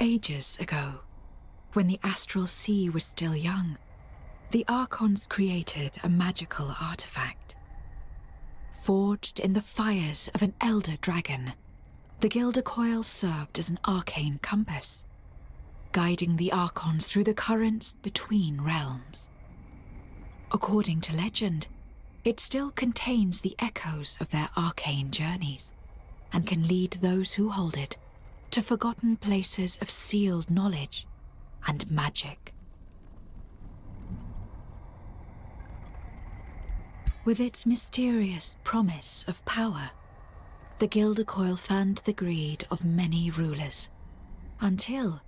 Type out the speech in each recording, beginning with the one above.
Ages ago, when the astral sea was still young, the Archons created a magical artifact. Forged in the fires of an elder dragon, the Gilder Coil served as an arcane compass, guiding the Archons through the currents between realms. According to legend, it still contains the echoes of their arcane journeys, and can lead those who hold it to forgotten places of sealed knowledge and magic. With its mysterious promise of power, the Gilder Coil fanned the greed of many rulers, until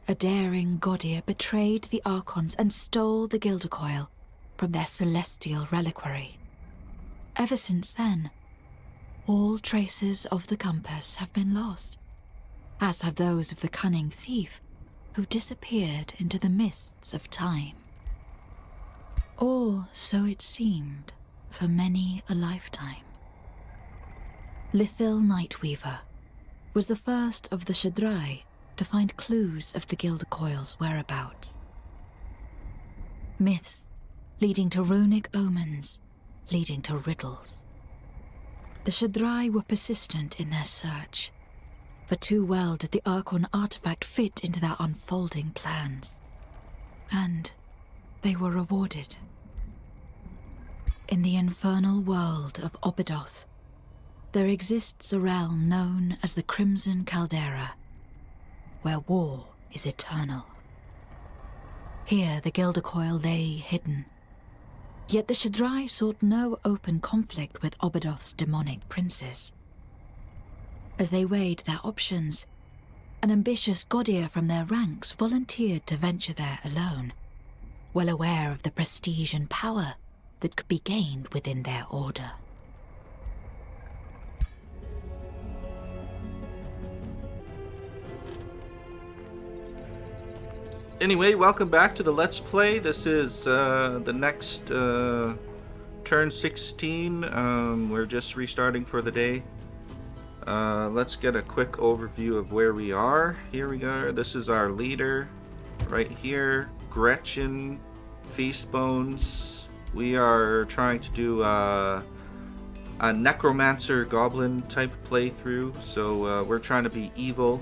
a daring Gaudier betrayed the Archons and stole the Gilder Coil from their celestial reliquary. Ever since then, all traces of the compass have been lost, as have those of the cunning thief who disappeared into the mists of time. Or so it seemed for many a lifetime. Lithil Nightweaver was the first of the Shaddrai to find clues of the Gilder Coil's whereabouts. Myths leading to runic omens, leading to riddles. The Shaddrai were persistent in their search, for too well did the Archon artifact fit into their unfolding plans. And they were rewarded. In the infernal world of Obidoth, there exists a realm known as the Crimson Caldera, where war is eternal. Here the Gilder Coil lay hidden, yet the Shaddrai sought no open conflict with Obidoth's demonic princes. As they weighed their options, an ambitious Gaudier from their ranks volunteered to venture there alone, well aware of the prestige and power that could be gained within their order. Anyway, welcome back to the Let's Play. This is the next turn 16. We're just restarting for the day. Let's get a quick overview of where we are. Here we are. This is our leader right here, Gretchen, Feastbones. We are trying to do a necromancer goblin type playthrough, so we're trying to be evil.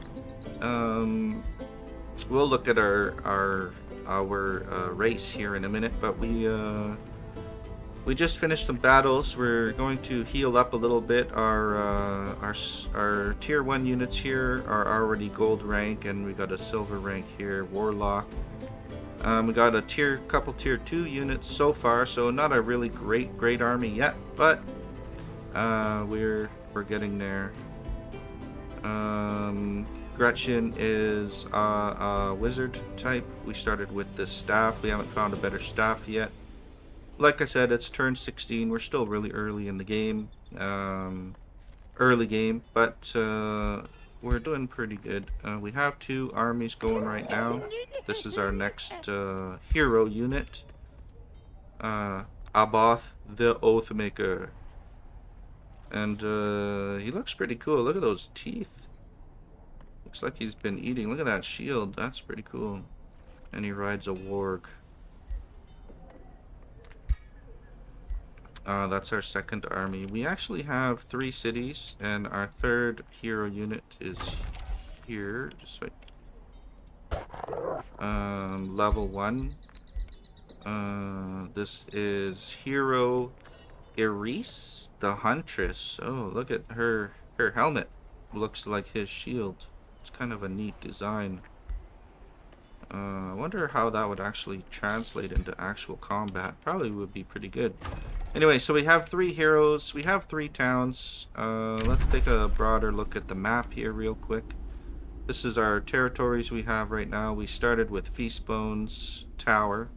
We'll look at our race here in a minute, but we just finished some battles. We're going to heal up a little bit. Our tier 1 units here are already gold rank, and we got a silver rank here, warlock. We got a couple tier 2 units so far, so not a really great army yet, but we're getting there. Gretchen is a wizard type. We started with this staff. We haven't found a better staff yet. Like I said, it's turn 16. We're still really early in the game. But we're doing pretty good. We have 2 armies going right now. This is our next hero unit. Abath the Oathmaker. And he looks pretty cool. Look at those teeth. Looks like he's been eating. Look at that shield. That's pretty cool. And he rides a warg. That's our second army. We actually have 3 cities, and our third hero unit is here. Just wait. Level 1. This is Hero Iris, the Huntress. Oh, look at her helmet. Looks like his shield. It's kind of a neat design. I wonder how that would actually translate into actual combat. Probably would be pretty good. Anyway, so we have 3 heroes. We have 3 towns. Let's take a broader look at the map here real quick. This is our territories we have right now. We started with Feastbones Tower.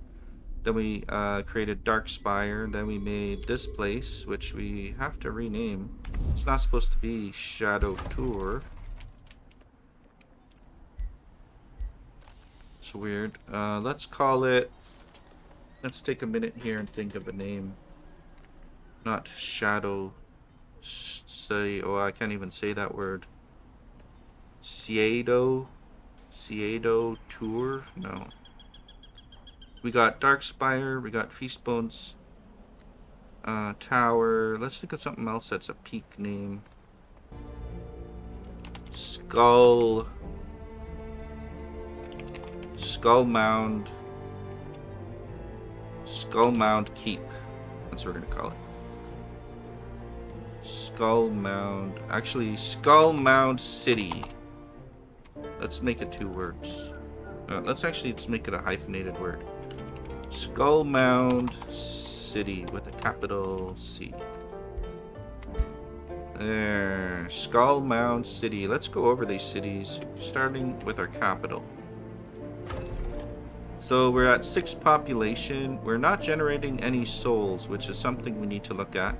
Then we created Darkspire. Then we made this place, which we have to rename. It's not supposed to be Shadow Tour. It's weird. Let's call it... Let's take a minute here and think of a name. Not Shadow... Oh, I can't even say that word. Siedo Ciedo Tour. No. We got Darkspire. We got Feastbones Tower. Let's think of something else that's a peak name. Skull Mound. Skull Mound Keep. That's what we're gonna call it. Skull Mound. Actually, Skull Mound City. Let's make it 2 words. Let's make it a hyphenated word. Skull Mound City with a capital C. There. Skull Mound City. Let's go over these cities, starting with our capital. So we're at 6 population. We're not generating any souls, which is something we need to look at.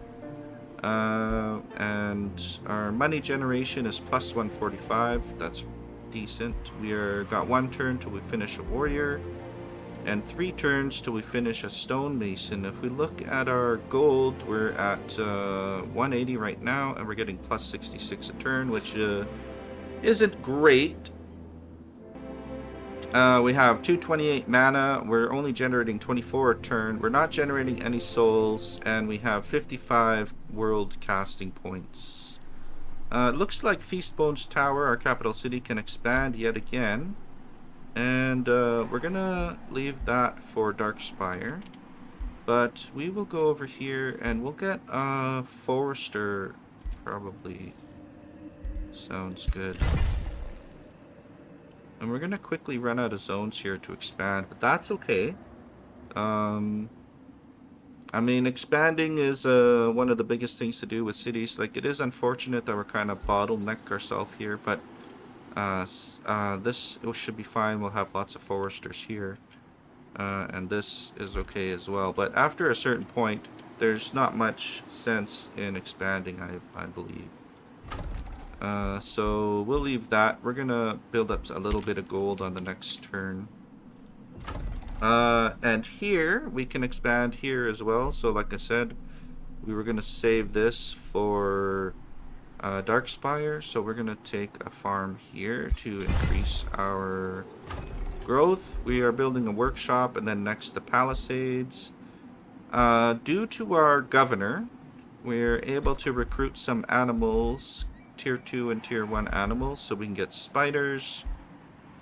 And our money generation is plus 145. That's decent. Got 1 turn till we finish a warrior, and 3 turns till we finish a stonemason. If we look at our gold, we're at 180 right now, and we're getting plus 66 a turn, which isn't great. We have 228 mana. We're only generating 24 a turn. We're not generating any souls, and we have 55 world casting points. It looks like Feastbones Tower, our capital city, can expand yet again. And we're gonna leave that for Darkspire. But we will go over here and we'll get Forester, probably. Sounds good. And we're gonna quickly run out of zones here to expand, but that's okay. I mean, expanding is one of the biggest things to do with cities. Like, it is unfortunate that we're kind of bottleneck ourselves here, but this should be fine. We'll have lots of foresters here, and this is okay as well. But after a certain point, there's not much sense in expanding, I believe. So we'll leave that. We're gonna build up a little bit of gold on the next turn. And here we can expand here as well. So like I said, we were gonna save this for Darkspire. So we're gonna take a farm here to increase our growth. We are building a workshop, and then next the Palisades. Due to our governor, we're able to recruit some animals, tier 2 and tier 1 animals, so we can get spiders,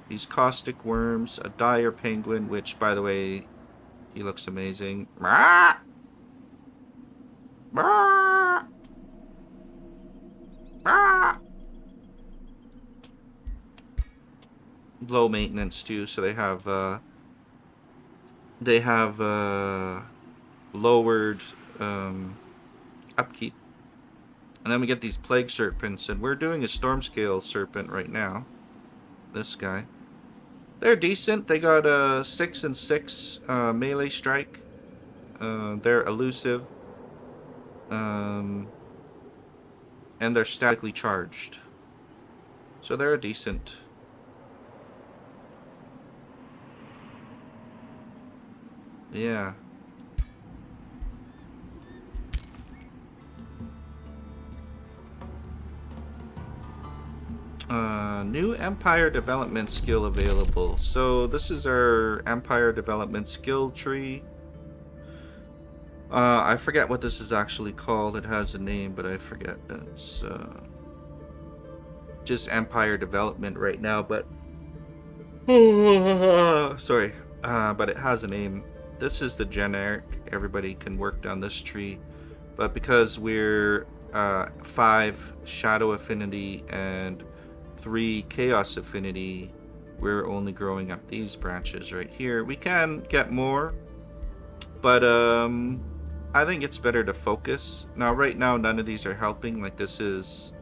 these caustic worms, a dire penguin, which, by the way, he looks amazing. Low maintenance too, so they have lowered upkeep. And then we get these plague serpents, and we're doing a storm scale serpent right now. This guy. They're decent. They got a 6 and 6 melee strike. They're elusive. And they're statically charged. So they're a decent. Yeah. New Empire Development skill available. So this is our Empire Development skill tree. I forget what this is actually called. It has a name, but I forget. It's just Empire Development right now, but sorry. But it has a name. This is the generic. Everybody can work down this tree, but because we're 5 Shadow Affinity and 3 Chaos Affinity, we're only growing up these branches right here. We can get more, but I think it's better to focus. Now, right now, none of these are helping. Like, this is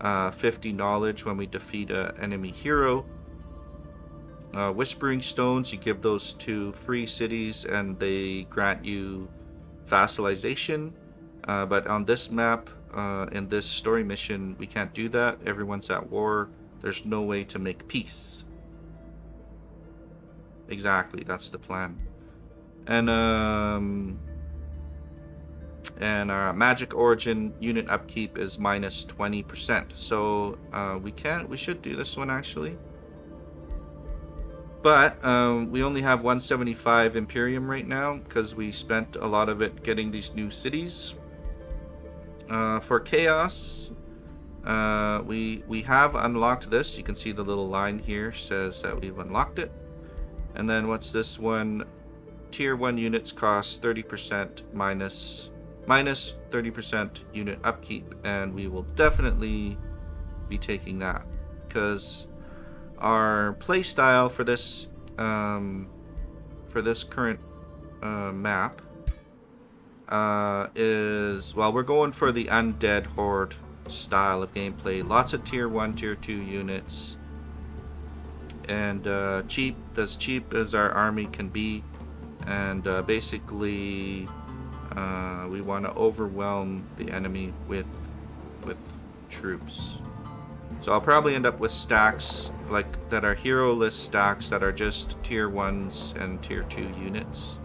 50 knowledge when we defeat an enemy hero. Whispering Stones, you give those to free cities and they grant you vassalization. But on this map, in this story mission, we can't do that. Everyone's at war. There's no way to make peace. Exactly, that's the plan. And our magic origin unit upkeep is minus 20%. So we should do this one actually. But we only have 175 Imperium right now because we spent a lot of it getting these new cities. For Chaos, we have unlocked this. You can see the little line here says that we've unlocked it. And then what's this one? Tier 1 units cost 30% minus 30% unit upkeep, and we will definitely be taking that because our playstyle for this current map is, well, we're going for the undead horde style of gameplay. Lots of tier 1, tier 2 units, and cheap as our army can be. And basically we want to overwhelm the enemy with troops. So I'll probably end up with stacks like that are hero list stacks that are just tier 1s and tier 2 units.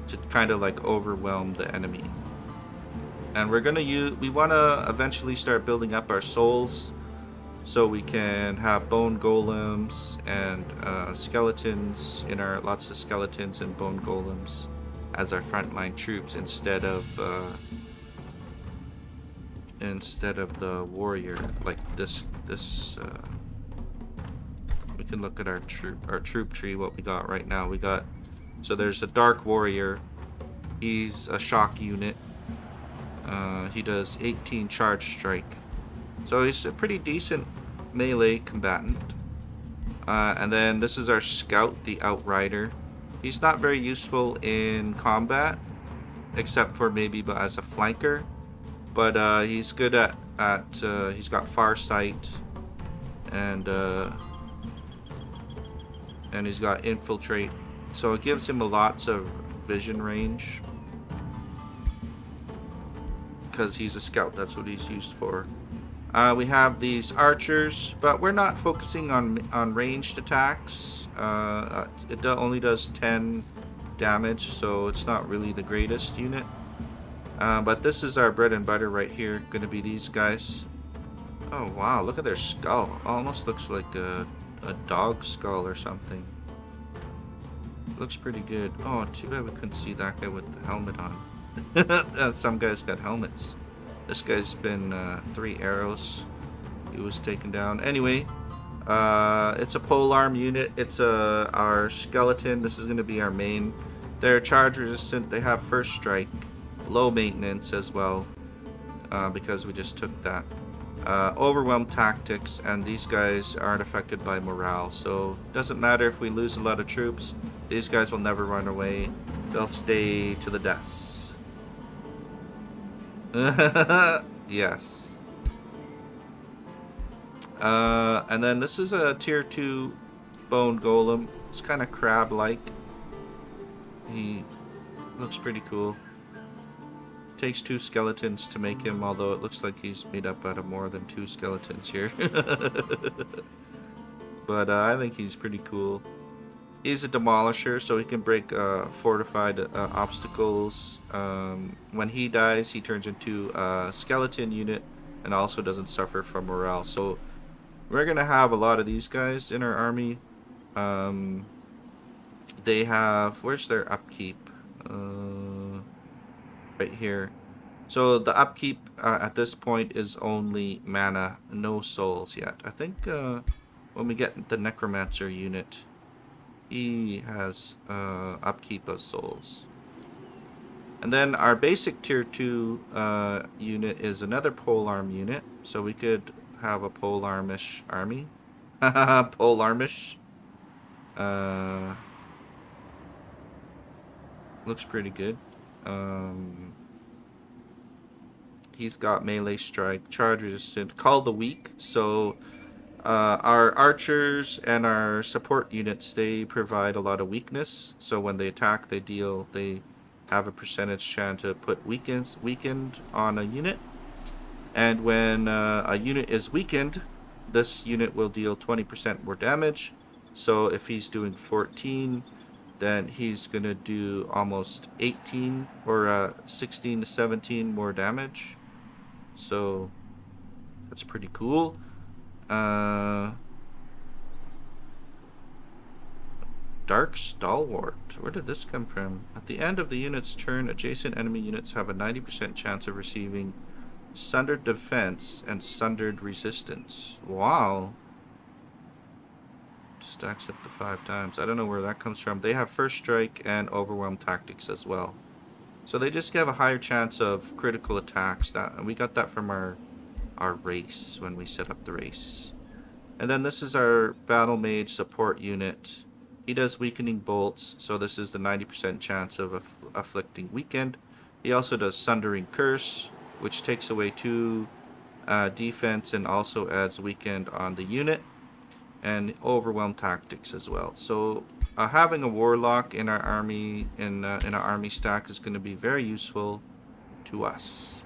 To kind of like overwhelm the enemy. And we want to eventually start building up our souls so we can have bone golems and lots of skeletons and bone golems as our frontline troops instead of the warrior. Like this we can look at our troop tree, what we got right now. So there's a dark warrior. He's a shock unit. He does 18 charge strike. So he's a pretty decent melee combatant. And then this is our scout, the outrider. He's not very useful in combat, except for maybe as a flanker. But he's good at he's got far sight, and he's got infiltrate. So it gives him lots of vision range. Because he's a scout, that's what he's used for. We have these archers, but we're not focusing on ranged attacks. It only does 10 damage, so it's not really the greatest unit. But this is our bread and butter right here, gonna be these guys. Oh wow, look at their skull. Almost looks like a dog skull or something. Looks pretty good. Oh, too bad we couldn't see that guy with the helmet on. Some guys got helmets. This guy's been 3 arrows. He was taken down. Anyway, it's a polearm unit. It's our skeleton. This is going to be our main. They're charge resistant. They have first strike. Low maintenance as well, because we just took that. Overwhelm tactics, and these guys aren't affected by morale. So it doesn't matter if we lose a lot of troops. These guys will never run away. They'll stay to the deaths. Yes. And then this is a tier 2 bone golem. It's kind of crab-like. He looks pretty cool. Takes 2 skeletons to make him, although it looks like he's made up out of more than 2 skeletons here. But I think he's pretty cool. He's a demolisher, so he can break fortified obstacles. When he dies, he turns into a skeleton unit and also doesn't suffer from morale. So we're going to have a lot of these guys in our army. They have... Where's their upkeep? Right here. So the upkeep at this point is only mana, no souls yet. I think when we get the Necromancer unit, he has upkeep of souls. And then our basic tier 2 unit is another polearm unit. So we could have a polearmish army. Polearmish. Looks pretty good. He's got melee strike, charge resistant, call the weak. So our archers and our support units, they provide a lot of weakness. So when they attack, they have a percentage chance to put weakened on a unit. And when a unit is weakened, this unit will deal 20% more damage. So if he's doing 14, then he's gonna do almost 18 or 16 to 17 more damage. So that's pretty cool. Dark Stalwart. Where did this come from? At the end of the unit's turn, adjacent enemy units have a 90% chance of receiving Sundered Defense and Sundered Resistance. Wow. Stacks up to 5 times. I don't know where that comes from. They have First Strike and Overwhelm Tactics as well. So they just have a higher chance of critical attacks. And we got that from our race when we set up the race. And then this is our Battle Mage support unit. He does Weakening Bolts, so this is the 90% chance of afflicting Weakened. He also does Sundering Curse, which takes away 2 defense and also adds Weakened on the unit. And Overwhelm Tactics as well. So having a Warlock in our army, in our army stack, is going to be very useful to us.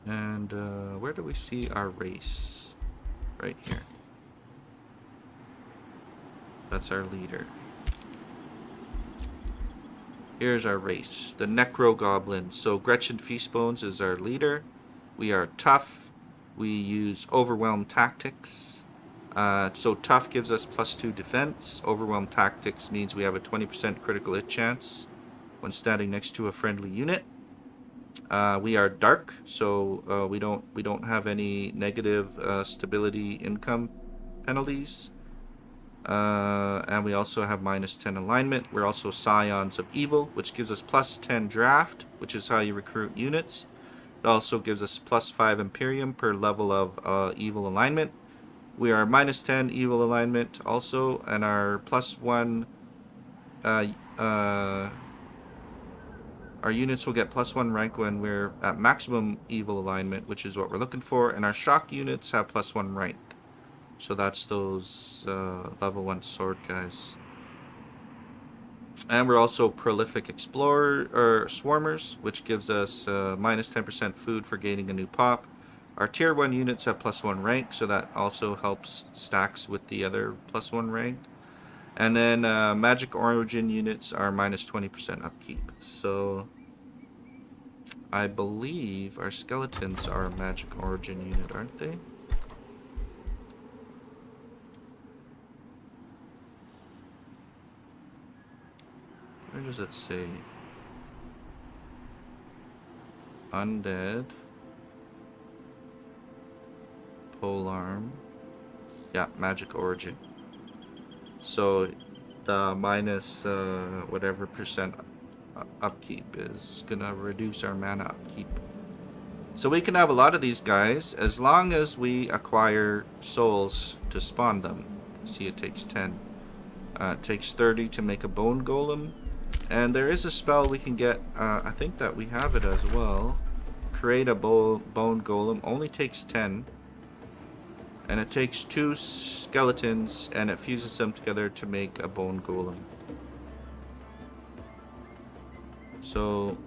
And where do we see our race? Right here. That's our leader. Here's our race, the Necro Goblins. So Gretchen Feastbones is our leader. We are tough. We use Overwhelm Tactics. So tough gives us +2 defense. Overwhelm Tactics means we have a 20% critical hit chance when standing next to a friendly unit. We are dark, so we don't have any negative stability income penalties. And we also have -10 alignment. We're also Scions of Evil, which gives us +10 draft, which is how you recruit units. It also gives us +5 Imperium per level of evil alignment. We are -10 evil alignment also, and our +1 our units will get +1 rank when we're at maximum evil alignment, which is what we're looking for, and our shock units have +1 rank. So that's those level 1 sword guys. And we're also Prolific Explorer, or Swarmers, which gives us -10% food for gaining a new pop. Our tier 1 units have +1 rank, so that also helps stacks with the other +1 rank. And then Magic Origin units are -20% upkeep. So I believe our skeletons are a Magic Origin unit, aren't they? Where does it say? Undead. Polearm. Yeah, Magic Origin. So the minus whatever percent upkeep is gonna reduce our mana upkeep. So we can have a lot of these guys as long as we acquire souls to spawn them. See, it takes 10. It takes 30 to make a bone golem. And there is a spell we can get, I think that we have it as well. Create a bone golem, only takes 10. And it takes 2 skeletons and it fuses them together to make a bone golem. So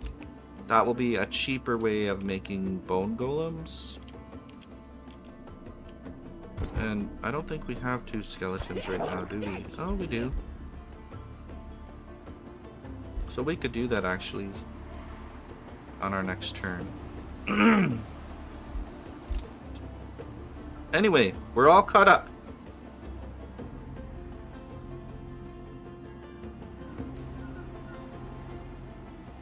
that will be a cheaper way of making bone golems. And I don't think we have 2 skeletons right now, do we? Oh, we do. So we could do that actually on our next turn. Anyway, we're all caught up.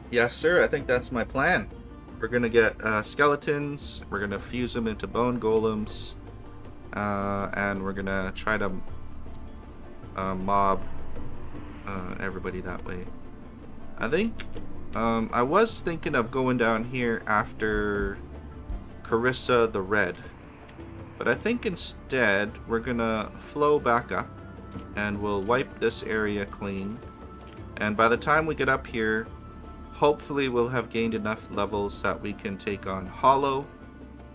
Yes, sir. I think that's my plan. We're going to get skeletons. We're going to fuse them into bone golems. And we're going to try to mob everybody that way. I think I was thinking of going down here after Carissa the Red. But I think instead we're gonna flow back up and we'll wipe this area clean. And by the time we get up here, hopefully we'll have gained enough levels that we can take on Hollow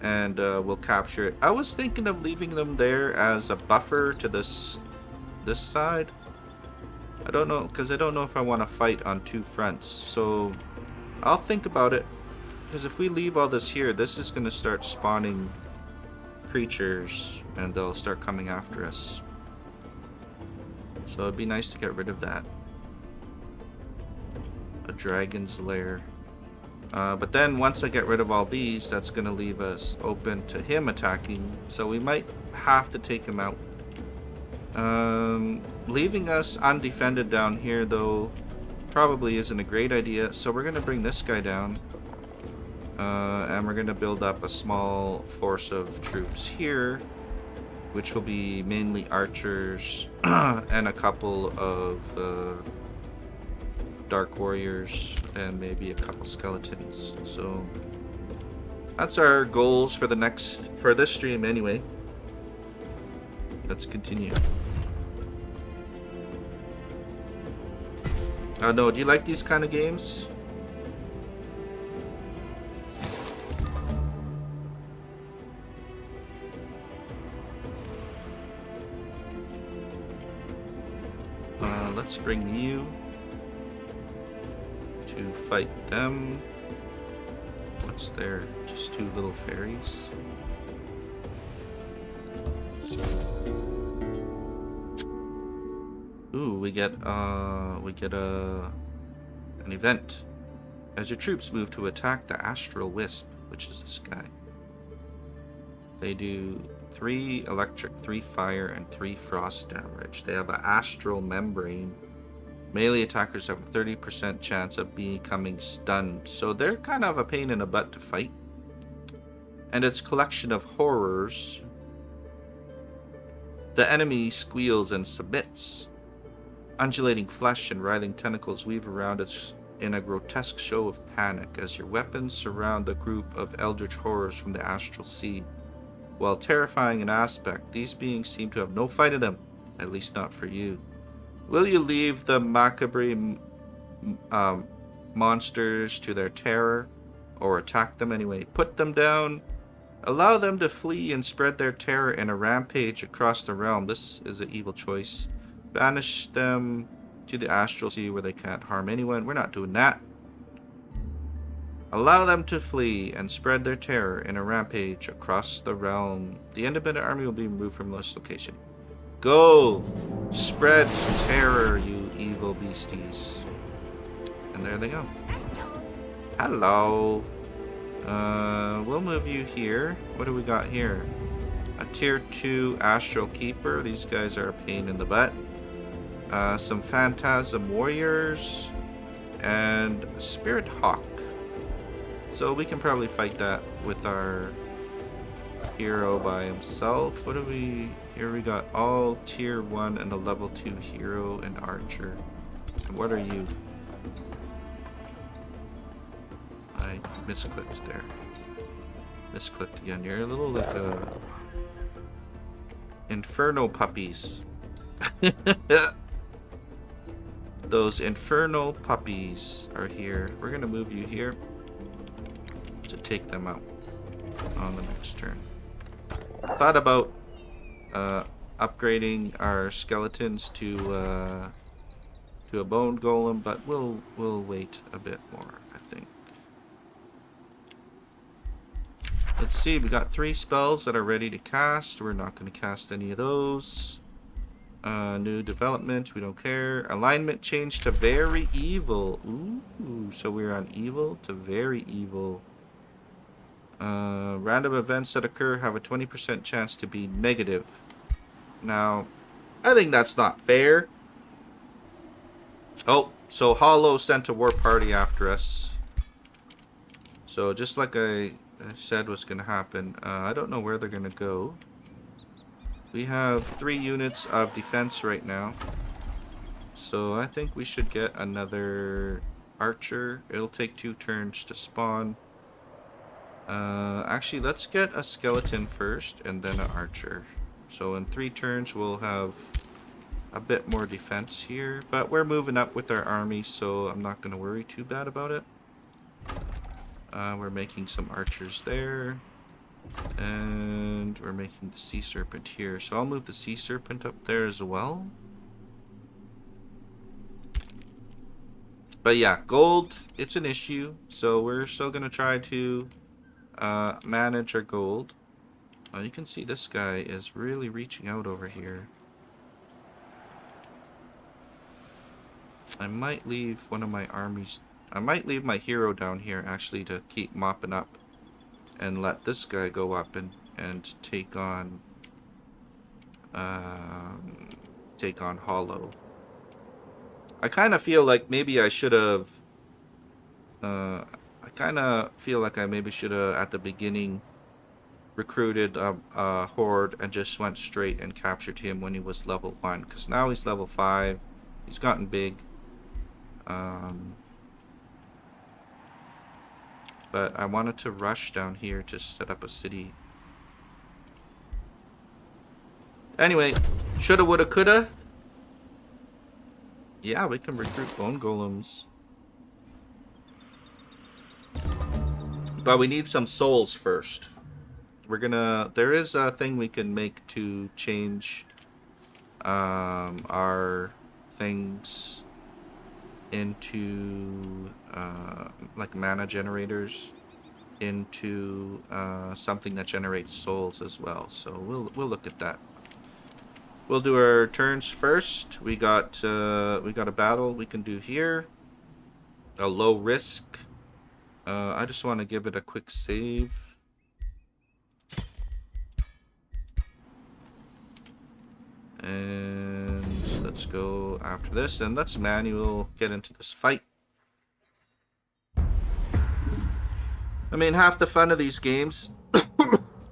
and we'll capture it. I was thinking of leaving them there as a buffer to this side. I don't know, because I don't know if I want to fight on 2 fronts. So I'll think about it. Because if we leave all this here, this is going to start spawning creatures and they'll start coming after us. So it'd be nice to get rid of that. A dragon's lair. But then once I get rid of all these, that's going to leave us open to him attacking. So we might have to take him out. Leaving us undefended down here, though, probably isn't a great idea. So we're going to bring this guy down. And we're going to build up a small force of troops here, which will be mainly archers and a couple of dark warriors and maybe a couple skeletons. So that's our goals for this stream anyway. Let's continue. No, do you like these kind of games? Let's bring you to fight them. What's there? Just two little fairies. Ooh, we get an event. As your troops move to attack the Astral Wisp, which is this guy. They do 3 electric, 3 fire, and 3 frost damage. They have an astral membrane. Melee attackers have a 30% chance of becoming stunned. So they're kind of a pain in the butt to fight. And its collection of horrors. The enemy squeals and submits. Undulating flesh and writhing tentacles weave around it in a grotesque show of panic as your weapons surround the group of eldritch horrors from the astral sea. While terrifying in aspect, these beings seem to have no fight in them, at least not for you. Will you leave the macabre monsters to their terror, or attack them anyway? Put them down, allow them to flee and spread their terror in a rampage across the realm. This is an evil choice. Banish them to the astral sea where they can't harm anyone. We're not doing that. Allow them to flee and spread their terror in a rampage across the realm. The independent army will be removed from this location. Go! Spread terror, you evil beasties. And there they go. Hello. We'll move you here. What do we got here? A tier 2 Astral Keeper. These guys are a pain in the butt. Some Phantasm Warriors. And a Spirit Hawk. So we can probably fight that with our hero by himself. What do we... Here we got all tier 1 and a level 2 hero and archer. And what are you? I misclicked there. Misclicked again. You're a little like inferno puppies. Those infernal puppies are here. We're gonna move you here to take them out on the next turn. Thought about upgrading our skeletons to a bone golem, but we'll wait a bit more, I think. Let's see, we got 3 spells that are ready to cast. We're not going to cast any of those. New development, we don't care. Alignment change to very evil. Ooh, so we're on evil to very evil. Random events that occur have a 20% chance to be negative. Now, I think that's not fair. Oh, so Hollow sent a war party after us. So just like I said was going to happen, I don't know where they're going to go. We have 3 units of defense right now. So I think we should get another archer. It'll take 2 turns to spawn. Actually, let's get a skeleton first and then an archer. So in 3 turns, we'll have a bit more defense here. But we're moving up with our army, so I'm not going to worry too bad about it. We're making some archers there. And we're making the sea serpent here. So I'll move the sea serpent up there as well. But yeah, gold, it's an issue. So we're still going to try to manage our gold. You can see this guy is really reaching out over here. I might leave one of my armies I might leave my hero down here actually to keep mopping up and let this guy go up and take on Hollow. I kind of feel like maybe I should have I kind of feel like I maybe should have at the beginning recruited a horde and just went straight and captured him when he was level 1, because now he's level 5. He's gotten big. But I wanted to rush down here to set up a city. Anyway, shoulda, woulda, coulda. Yeah, we can recruit bone golems. But we need some souls first. There is a thing we can make to change our things into like mana generators into something that generates souls as well. So we'll look at that. We'll do our turns first. We got a battle we can do here. A low risk. I just want to give it a quick save. And let's go after this, and let's manual get into this fight. I mean, half the fun of these games,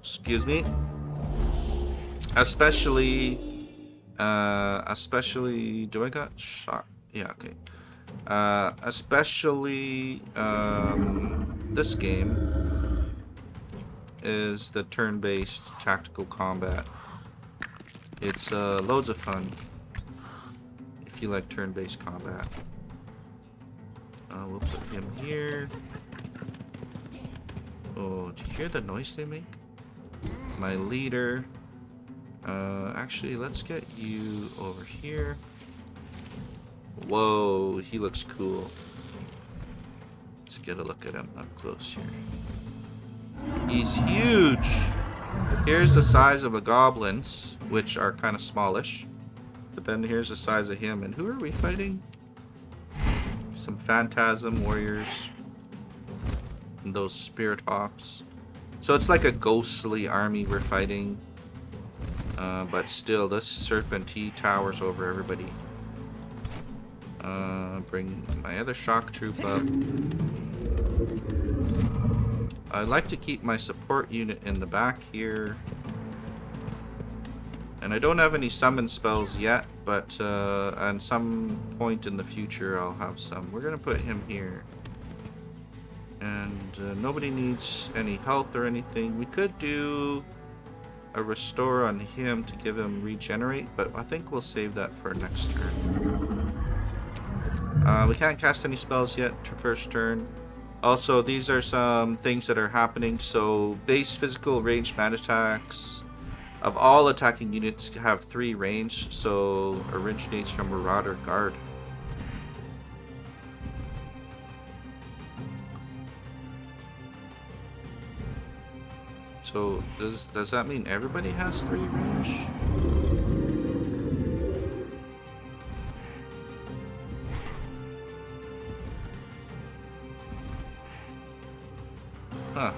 excuse me, especially, do I got shot? Yeah, okay. Especially, this game is the turn-based tactical combat. It's loads of fun if you like turn-based combat. We'll put him here. Oh, do you hear the noise they make? My leader. Actually, let's get you over here. Whoa, he looks cool. Let's get a look at him up close here. He's huge! Here's the size of the goblins, which are kind of smallish. But then here's the size of him. And who are we fighting? Some phantasm warriors. And those spirit hawks. So it's like a ghostly army we're fighting. But still, this serpent, he towers over everybody. Bring my other shock troop up. I like to keep my support unit in the back here. And I don't have any summon spells yet, but at some point in the future I'll have some. We're gonna put him here. And nobody needs any health or anything. We could do a restore on him to give him regenerate, but I think we'll save that for next turn. We can't cast any spells yet first turn. Also, these are some things that are happening. So, base physical ranged magic attacks of all attacking units have 3 range. So, originates from Marauder Guard. So, does that mean everybody has 3 range? Huh.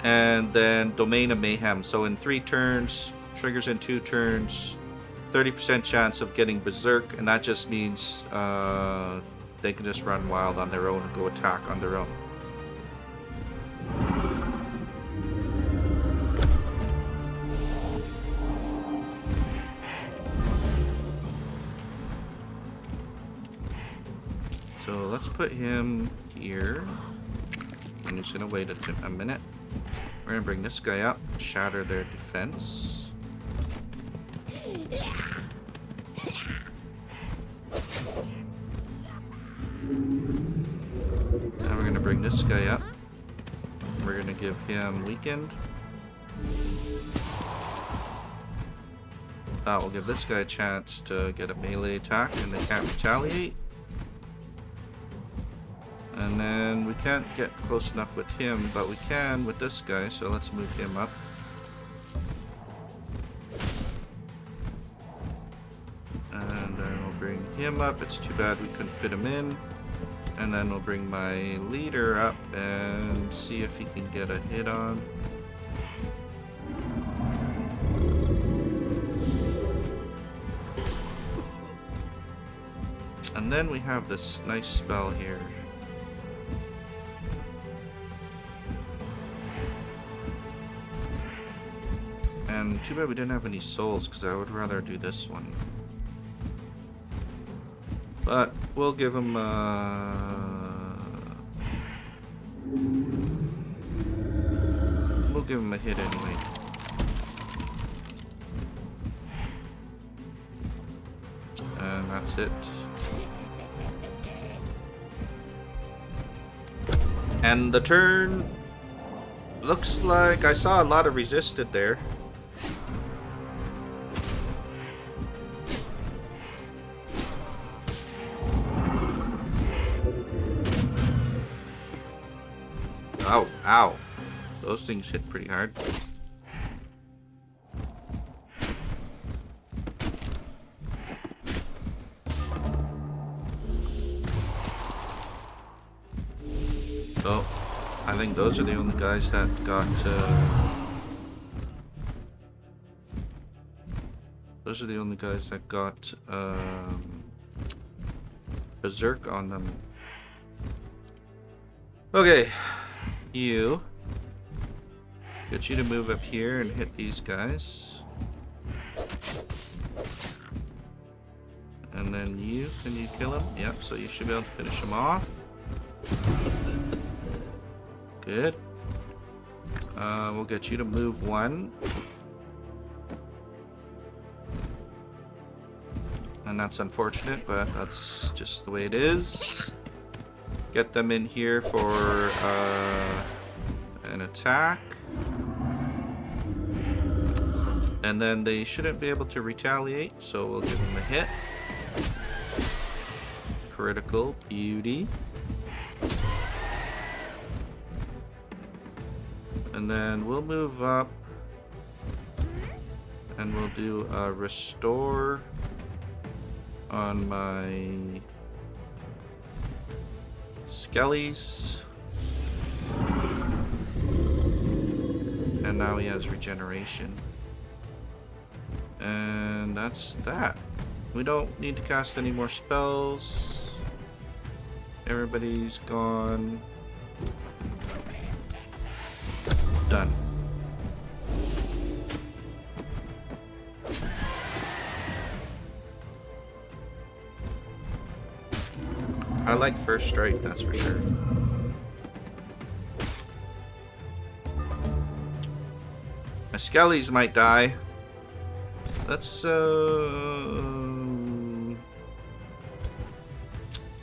And then Domain of Mayhem. So in 3 turns, triggers in 2 turns, 30% chance of getting Berserk, and that just means they can just run wild on their own and go attack on their own. So let's put him here. I'm just gonna wait a minute. We're gonna bring this guy up, shatter their defense. Now we're gonna bring this guy up. We're gonna give him weakened. We'll give this guy a chance to get a melee attack and they can't retaliate. And then we can't get close enough with him, but we can with this guy, so let's move him up. And then we'll bring him up. It's too bad we couldn't fit him in. And then we'll bring my leader up and see if he can get a hit on. And then we have this nice spell here. And too bad we didn't have any souls, because I would rather do this one. But we'll give him a hit anyway. And that's it. And the turn looks like I saw a lot of resisted there. Ow, ow. Those things hit pretty hard. So, I think those are the only guys that got, Berserk on them. Okay. You. Get you to move up here and hit these guys. And then you, can you kill him? Yep, so you should be able to finish him off. Good. We'll get you to move one. And that's unfortunate, but that's just the way it is. Get them in here for an attack. And then they shouldn't be able to retaliate, so we'll give them a hit. Critical, beauty. And then we'll move up and we'll do a restore on my Skellies. And now he has regeneration. And that's that. We don't need to cast any more spells. Everybody's gone. Done. I like first strike, that's for sure. My Skellies might die. Let's we'll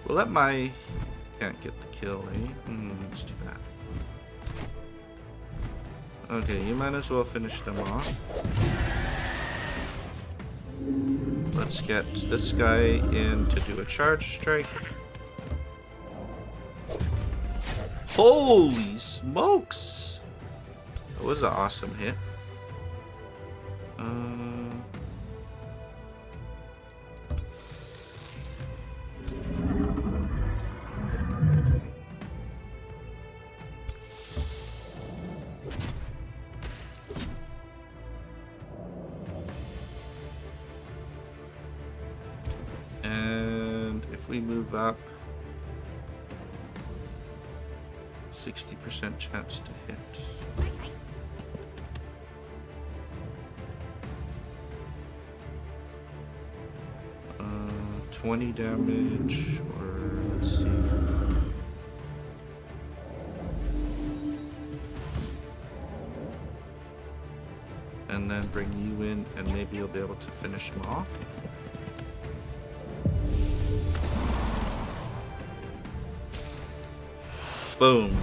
let my can't get the kill, eh? It's too bad. Okay, you might as well finish them off. Let's get this guy in to do a charge strike. Holy smokes! That was an awesome hit. And if we move up, 60% chance to hit. 20 damage, or let's see. And then bring you in, and maybe you'll be able to finish him off. Boom.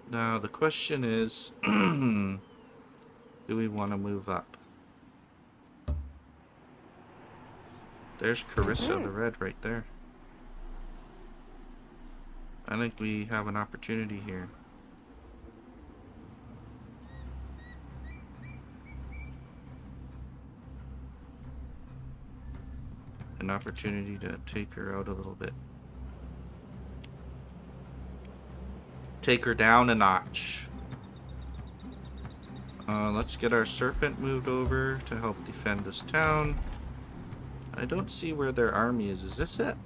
Now the question is, do we want to move up? There's Carissa the Red right there. I think we have an opportunity here. An opportunity to take her out a little bit. Take her down a notch. Let's get our serpent moved over to help defend this town. I don't see where their army is. Is this it?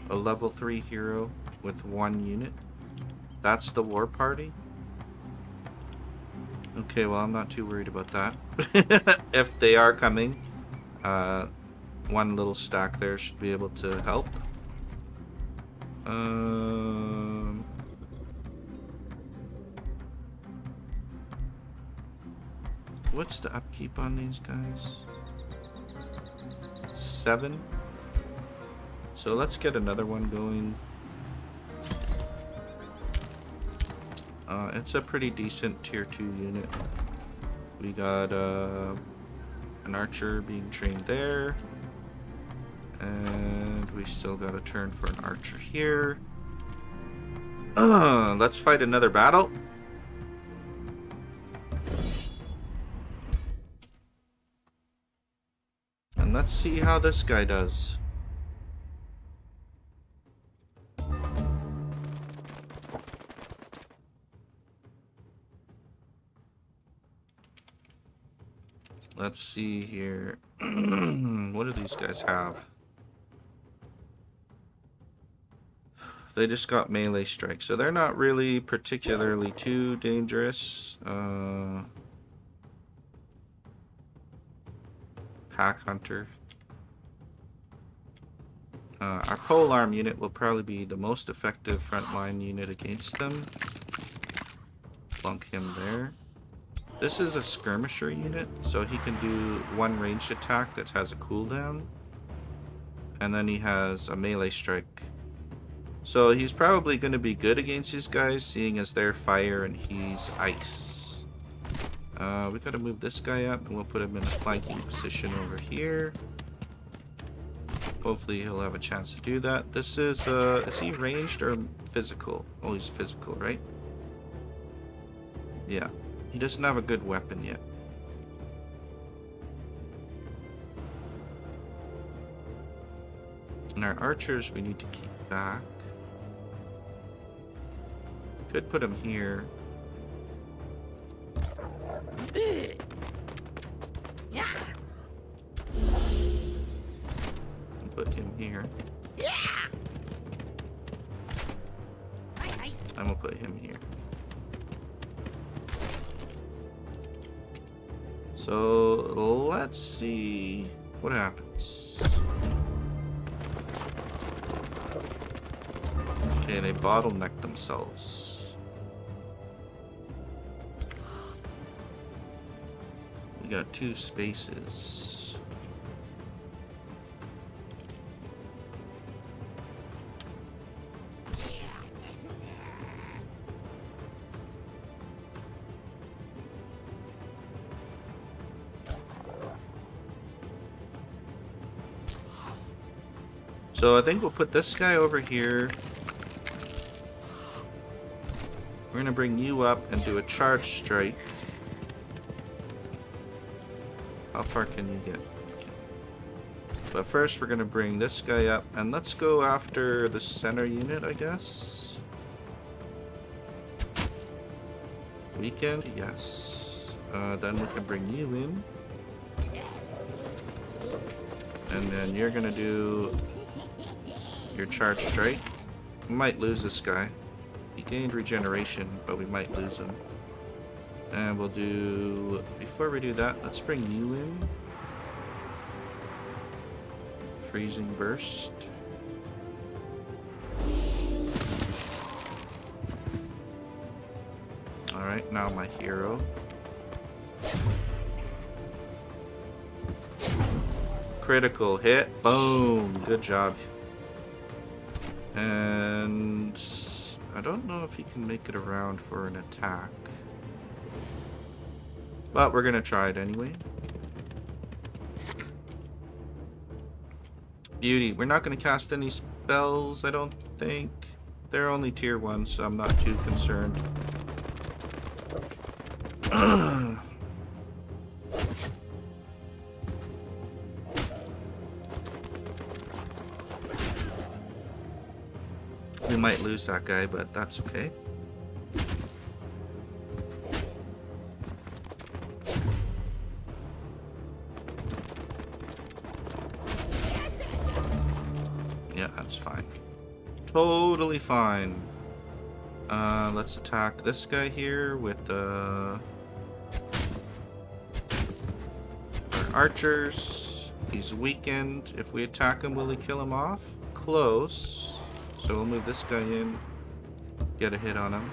A level 3 hero with 1 unit. That's the war party? Okay, well, I'm not too worried about that. If they are coming, one little stack there should be able to help. What's the upkeep on these guys? 7. So let's get another one going. It's a pretty decent tier 2 unit. We got an archer being trained there. And we still got a turn for an archer here. Let's fight another battle. And let's see how this guy does. Let's see here. What do these guys have? They just got melee strike, so they're not really particularly too dangerous. Pack hunter. Our polearm unit will probably be the most effective frontline unit against them. Plunk him there. This is a skirmisher unit, so he can do 1 ranged attack that has a cooldown. And then he has a melee strike. So he's probably going to be good against these guys, seeing as they're fire and he's ice. We got to move this guy up, and we'll put him in a flanking position over here. Hopefully he'll have a chance to do that. This is he ranged or physical? Oh, he's physical, right? Yeah. He doesn't have a good weapon yet. And our archers we need to keep back. Could put him here. And put him here. And we'll put him here. So let's see what happens. Okay, they bottleneck themselves. We got 2 spaces. So I think we'll put this guy over here. We're gonna bring you up and do a charge strike. How far can you get? Okay. But first we're gonna bring this guy up, and let's go after the center unit, I guess. Weekend, yes. Then we can bring you in. And then you're gonna do your charge strike. We might lose this guy. He gained regeneration, but we might lose him. And we'll do... Before we do that, let's bring you in. Freezing burst. Alright, now my hero. Critical hit. Boom. Good job. And I don't know if he can make it around for an attack. But we're gonna try it anyway. Beauty. We're not gonna cast any spells, I don't think. They're only tier 1, so I'm not too concerned. We might lose that guy, but that's okay. Yeah, that's fine. Totally fine. Let's attack this guy here with our archers. He's weakened. If we attack him, will he kill him off? Close. So we'll move this guy in. Get a hit on him.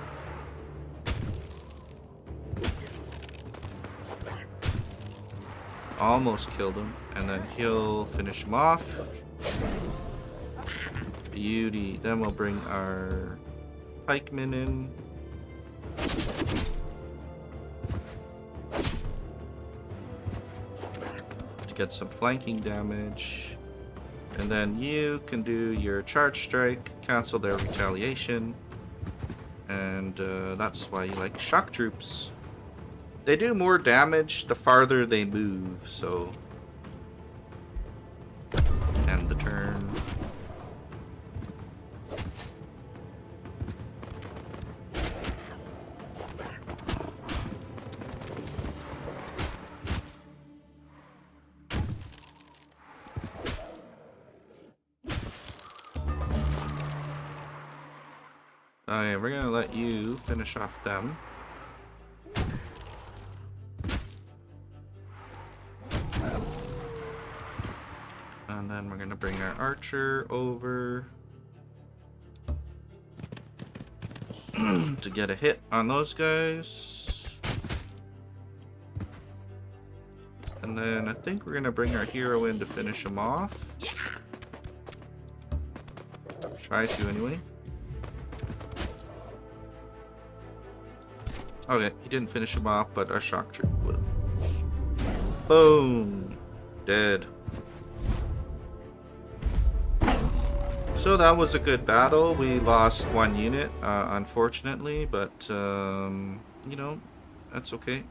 Almost killed him. And then he'll finish him off. Beauty. Then we'll bring our pikemen in. To get some flanking damage. And then you can do your charge strike, cancel their retaliation. And that's why you like shock troops. They do more damage the farther they move, so... End the turn. Alright, we're gonna let you finish off them. And then we're gonna bring our archer over to get a hit on those guys. And then I think we're gonna bring our hero in to finish him off. Try to anyway. Okay, he didn't finish him off, but our shock troop will. Boom! Dead. So that was a good battle. We lost one unit, unfortunately, but, you know, that's okay.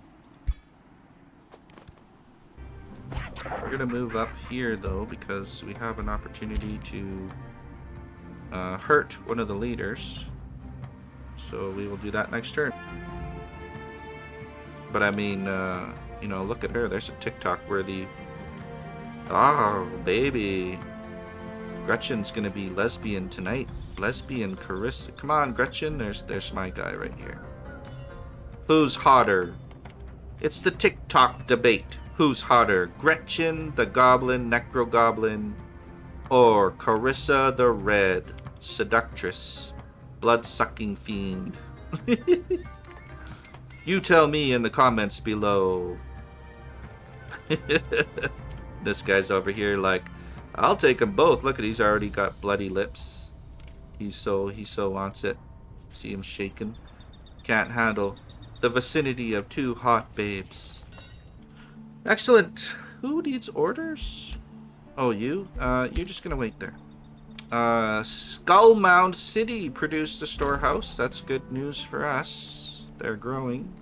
We're gonna move up here, though, because we have an opportunity to hurt one of the leaders. So we will do that next turn. But I mean, you know, look at her. There's a TikTok-worthy... Oh, baby. Gretchen's gonna be lesbian tonight. Lesbian Carissa. Come on, Gretchen. There's my guy right here. Who's hotter? It's the TikTok debate. Who's hotter? Gretchen, the Goblin, Necro Goblin, or Carissa, the Red Seductress, blood-sucking fiend? You tell me in the comments below. This guy's over here like, I'll take them both. Look at, he's already got bloody lips. He so wants it. See him shaking. Can't handle the vicinity of two hot babes. Excellent. Who needs orders? Oh, you? You're just gonna wait there. Skull Mound City produced a storehouse. That's good news for us. They're growing.